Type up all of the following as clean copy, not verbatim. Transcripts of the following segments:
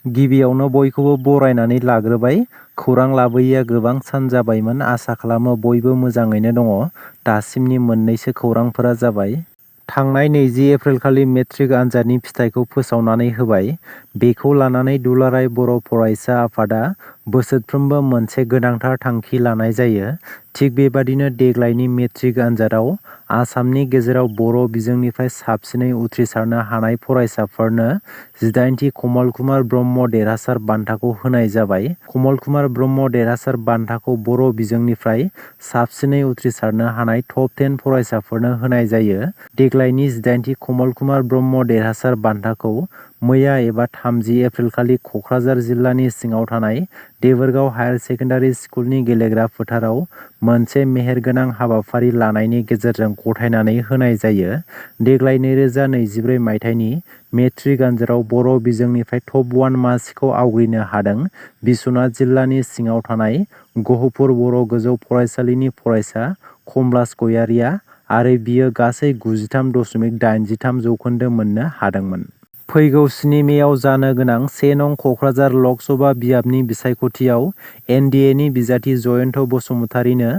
गिबियावनो बयखौबो बरायनानै लाग्रोबाय। खौरां लाबोयैया गोबां सान जाबायमोन। आसा खालामो बयबो मोजाङैनो दङ। दासिमनि मोननैसो खौरांफोरा जाबाय। थांनाय 20 एप्रिलखालि मेट्रिक आनजादनि फिथाइखौ फोसावनानै होबाय। बेखौ लानानै दुलाराय बर' फरायसा आफादा बोसोरफ्रोमबो मोनसे गोनांथार थांखि लानाय जायो। थिग बेबादिनो देग्लायनि मेट्रिक आनजादाव आसामनि गेजेराव बर' बिजोंनिफ्राय साबसिनै उथ्रिसारनो हानाय फरायसाफोरनो 18थि कमल कुमार ब्रह्म देरहासार बान्थाखौ होनाय जाबाय। कमल कुमार ब्रह्म देरहासार बान्थाखौ बर' बिजोंनिफ्राय साबसिनै उथ्रिसारनो हानाय टप 10 फरायसाफोरनो होनाय जायो। देग्लायनि 18थि कमल कुमार ब्रह्म देरहासार बान्थाखौ मैया एबा 30 एप्रिलखालि क'क्राझार जिल्लानि सिङाव थानाय देबोरगाव हायार सेकेण्डारि स्कुलनि गेलेग्रा फोथाराव मोनसे मेहेरगोनां हाबाफारि लानायनि गेजेरजों गथायनानै होनाय जायो। देग्लाय 2024 मायथाइनि मेट्रिक आनजादाव बर' बिजोंनिफ्राय टप 1 मासिखौ आवग्रिनो हादों बिस्वनाथ जिल्लानि सिङाव थानाय गहपुर बर' गोजौ फरायसालिनि फरायसा कमलास गयारिया आरो बियो गासै 93.83 जौखोन्दो मोननो हादोंमोन। फैगौ 7 मेआव जानो गोनां 1 नं क'क्राझार लक सभा बियाबनि बिसायख'थियाव एनडिएनि बिजाथि जयन्त बसुमतारीनो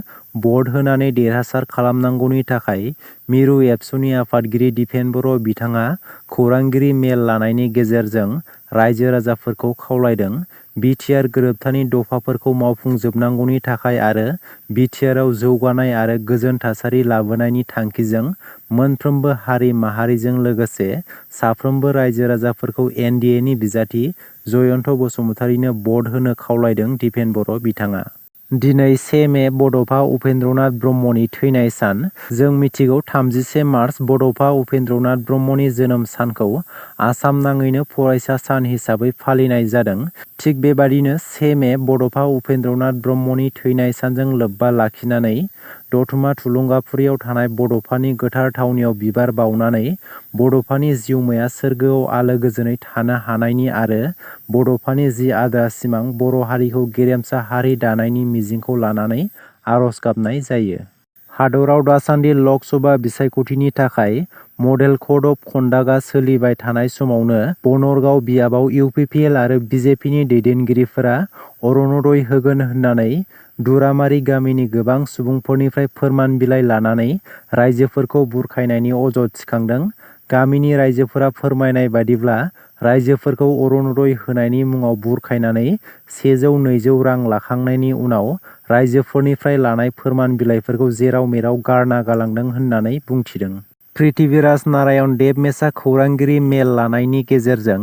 भट होनानै देरहासार खालामनांगौनि थाखाय मिरु एबसुनि आफादगिरि दिपेन बर' बिथाङा खौरांगिरि मेल लानायनि गेजेरजों रायजो राजाफोरखौ खावलायदों। बिटिआर गोरोबथानि दफाफोरखौ मावफुंजोबनांगौनि थाखाय आरो बिटिआरआव जौगानाय आरो गोजोन थासारि लाबोनायनि थांखिजों मोनफ्रोमबो हारि माहारिजों लोगोसे साफ्रोमबो रायजो राजाफोरखौ एनडिएनि बिजाथि जयन्त बसुमतारीनो भट होनो खावलायदों दिपेन बर' बिथाङा। दिनै 1 मे बड'फा उपेन्द्रनाथ ब्रह्मनि थैनाय सान। जों मिथिगौ 31 मार्च बड'फा उपेन्द्रनाथ ब्रह्मनि जोनोम सानखौ आसाम नाङैनो फरायसा सान हिसाबै फालिनाय जादों। थिग बेबादिनो 1 मे बड'फा उपेन्द्रनाथ ब्रह्मनि थैनाय सानजों लोब्बा लाखिनानै दतमा थुलुंगाफुरियाव थानाय बड'फानि गोथार थावनियाव बिबार बावनानै बड'फानि जिउमाया सोरगोआव आलो गोजोनै थानो हानायनि आरो बड'फानि जि आद्रा सिमां बर' हारिखौ गेरेमसा हारि दानायनि मिजिंखौ लानानै आर'ज गाबनाय जायो। हादराव दासान्दि लक सभा बिसायख'थिनि थाखाय मडेल कड अफ कन्डाक्टआ सोलिबाय थानाय समावनो बनरगाव बियाबाव इउपिपिएल आरो बिजेपिनि दैदेनगिरिफोरा अर'नदय होगोन होननानै दुरामारि गामिनि गोबां सुबुंफोरनिफ्राय फोरमान बिलाइ लानानै राइजोफोरखौ बुरखायनायनि अजद थिखांदों। गामिनि राइजोफोरा फोरमायनाय बादिब्ला राइजोफोरखौ अर'नदय होनायनि मुङाव बुरखायनानै 100-200 रां लाखांनायनि उनाव राइजोफोरनिफ्राय लानाय फोरमान बिलाइफोरखौ जेराव मेराव गारना गालांदों होननानै बुंथिदों। पृथ्वीराज नारायण देबमेसा खौरांगिरि मेल लानायनि गेजेरजों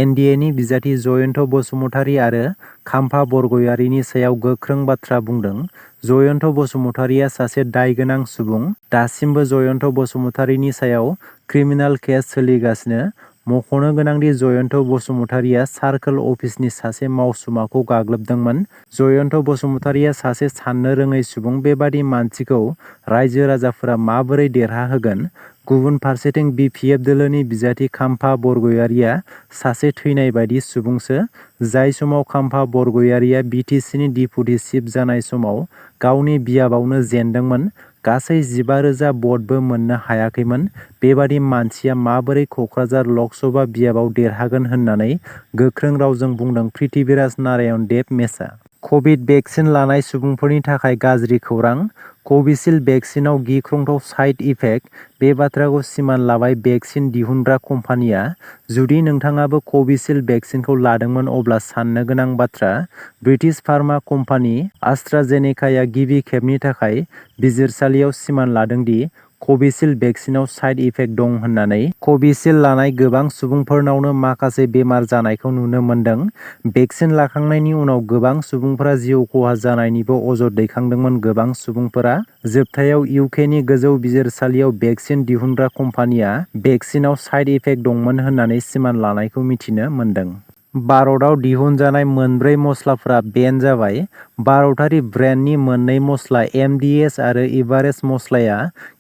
एनडिएनि बिजाथि जयन्त बसुमतारी आरो खाम्फा बरगयारिनि सायाव गोख्रों बाथ्रा बुंदों। जयन्त बसुमतारीया सासे दायगोनां सुबुं। दासिमबो जयन्त बसुमतारीनि सायाव क्रिमिनेल केस सोलिगासिनो। मख'नो गोनांदि जयन्त बसुमतारीया सार्कोल अफिसनि सासे मावसुमाखौ गाग्लोबदोंमोन। जयन्त बसुमतारीया सासे साननो रोङै सुबुं। बेबादि मानसिखौ रायजो राजाफोरा माबोरै देरहाहोगोन? गुबुन फारसेथिं बिपिएफ दोलोनि बिजाथि खाम्फा बरगयारिया सासे थैनाय बायदि सुबुंसो। जाय समाव खाम्फा बरगयारिया बिटिसिनि डिपुटि चिफ जानाय समाव गावनि बियाबावनो जेनदोंमोन। गासै 15,000 भटबो मोननो हायाखैमोन। बेबादि मानसिया माबोरै क'क्राझार लक सभा बियाबाव देरहागोन होननानै गोख्रों रावजों बुंदों पृथ्वीराज नारायण देबमेसा। कभिड भेक्सिन लानाय सुबुंफोरनि थाखाय गाज्रि खौरां। कभिसिल्ड भेक्सिनाव गिख्रंथाव साइड इफेक्ट। बे बाथ्राखौ सिमान लाबाय भेक्सिन दिहुनग्रा कम्पानिया। जुदि नोंथाङाबो कभिसिल्ड भेक्सिनखौ लादोंमोन अब्ला साननो गोनां बाथ्रा। ब्रिटिश फार्मा कम्पानि आस्ट्राजेनेकाया गिबि खेबनि थाखाय बिजिरसालियाव सिमान लादों दि कभिसिल्ड भेक्सिनाव साइड इफेक्ट दं होननानै। कभिसिल्ड लानाय गोबां सुबुंफोरनावनो माखासे बेमार जानायखौ नुनो मोन्दों। भेक्सिन लाखांनायनि उनाव गोबां सुबुंफोरा जिउ खहा जानायनिबो अजद दैखांदोंमोन। गोबां सुबुंफोरा जोबथायाव इउकेनि गोजौ बिजिरसालियाव भेक्सिन दिहुनग्रा कम्पानिया भेक्सिनाव साइड इफेक्ट दंमोन होननानै सिमान लानायखौ मिथिनो मोन्दों। भारतआव दिहुनजानाय मोनब्रै मस्लाफोरा बेन जाबाय। भारतारि ब्रेन्डनि मोननै मस्ला एमडिएच आरो एभारेस्ट मस्लाया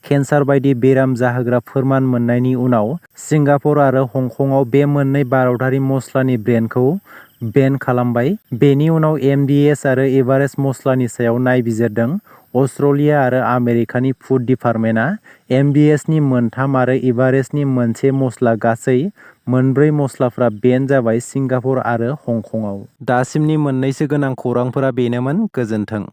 केन्सार बायदि बेराम जाहोग्रा फोरमान मोननायनि उनाव सिंगापुर आरो हंकंआव बे मोननै भारतारि मस्लानि ब्रेन्डखौ बेन खालामबाय। बेनि उनाव एमडिएच आरो एभारेस्ट मस्लानि सायाव नायबिजिरदों। अस्ट्रेलिया आरो आमेरिकानि फुड डिपार्टमेन्टआ एमडिएचनि मोनथाम आरो एभारेस्टनि मोनसे मस्ला गासै मोनब्रै मस्लाफ्रा बेन जाबाय सिंगापुर आरो हंकंआव। दासिमनि मोननैसो गोनां खौरांफोरा बेनोमोन। गोजोन्थों।